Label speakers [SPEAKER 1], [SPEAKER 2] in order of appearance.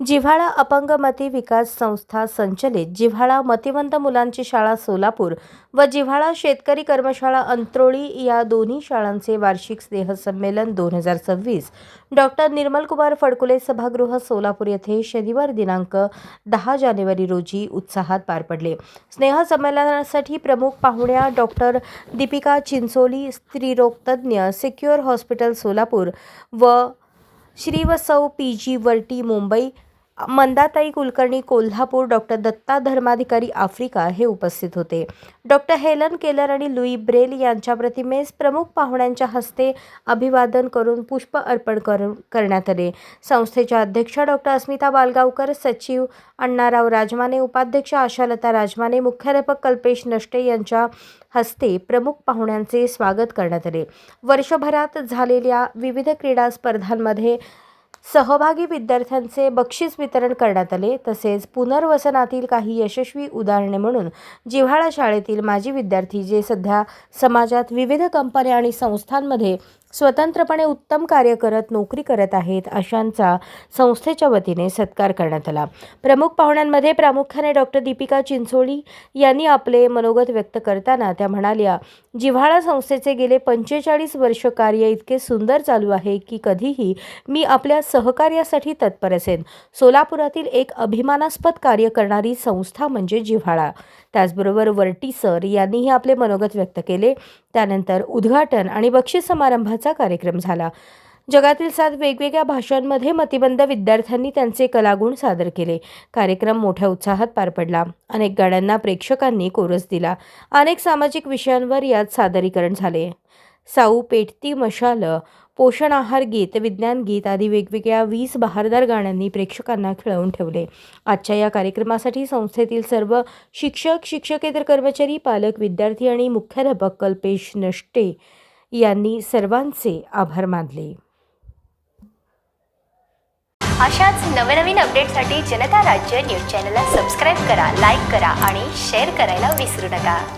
[SPEAKER 1] जिव्हाळा अपंग मती विकास संस्था संचलित जिव्हाळा मतिमंद मुलांची शाळा सोलापूर व जिव्हाळा शेतकरी कर्मशाळा अंत्रोळी या दोन्ही शाळांचे वार्षिक स्नेहसंमेलन 2026 डॉक्टर निर्मलकुमार फडकुले सभागृह सोलापूर येथे शनिवार दिनांक 10 जानेवारी रोजी उत्साहात पार पडले। स्नेहसंमेलनासाठी प्रमुख पाहुण्या डॉक्टर दीपिका चिंचोली स्त्रीरोगतज्ञ सिक्युअर हॉस्पिटल सोलापूर व श्री व Sau P G. Varti Mumbai, Mandatai Kulkarni Kolhapur, doctor Datta Dharmadhikari Africa हे उपस्थित होते। डॉक्टर हेलन केलर आणि लुई ब्रेल यांच्या प्रतिमेस प्रमुख पाहुण्यांच्या हस्ते अभिवादन करून पुष्प अर्पण करण्यात आले। संस्थेच्या अध्यक्षा डॉक्टर अस्मिता बालगावकर, सचिव अण्णाराव राजमाने, उपाध्यक्ष आशालता राजमाने, मुख्याध्यापक कल्पेश नष्टे यांच्या हस्ते प्रमुख पाहुण्यांचे स्वागत करण्यात आले। वर्षभरात झालेल्या विविध क्रीडा स्पर्धांमध्ये सहभागी विद्यार्थ्यांचे बक्षीस वितरण करण्यात आले। तसेच पुनर्वसनातील काही यशस्वी उदाहरणे म्हणून जिव्हाळा शाळेतील माजी विद्यार्थी जे सध्या समाजात विविध कंपन्या आणि संस्थांमध्ये स्वतंत्रपणे उत्तम कार्य करत नोकरी करत आहेत अशांचा संस्थेच्या वतीने सत्कार करण्यात आला। प्रमुख पाहुण्यांमध्ये प्रामुख्याने डॉक्टर दीपिका चिंचोली यांनी आपले मनोगत व्यक्त करताना त्या म्हणाल्या, जिव्हाळा संस्थेचे गेले 45 वर्ष कार्य इतके सुंदर चालू आहे की कधीही मी आपल्या सहकार्यासाठी तत्पर असेन। सोलापुरातील एक अभिमानास्पद कार्य करणारी संस्था म्हणजे जिव्हाळा। त्याचबरोबर वर्टी सर यांनीही आपले मनोगत व्यक्त केले। त्यानंतर उद्घाटन आणि बक्षीस समारंभाचा कार्यक्रम झाला। जगातील 7 वेगवेगळ्या भाषांमध्ये मतिमंद विद्यार्थ्यांनी त्यांचे कलागुण सादर केले। कार्यक्रम मोठ्या उत्साहात पार पडला। अनेक गाण्यांना प्रेक्षकांनी कोरस दिला। अनेक सामाजिक विषयांवर यात सादरीकरण झाले। साऊ पेटती मशाल, पोषण आहार गीत, विज्ञान गीत आदी वेगवेगळ्या 20 बहारदार गाण्यांनी प्रेक्षकांना खिळवून ठेवले। आजच्या या कार्यक्रमासाठी संस्थेतील सर्व शिक्षक, शिक्षकेतर कर्मचारी, पालक, विद्यार्थी आणि मुख्याध्यापक कल्पेश नष्टे यांनी सर्वांचे आभार मानले।
[SPEAKER 2] अशाच नवनवीन अपडेटसाठी जनता राज्य न्यूज चॅनलला सबस्क्राईब करा, लाईक करा आणि शेअर करायला विसरू नका।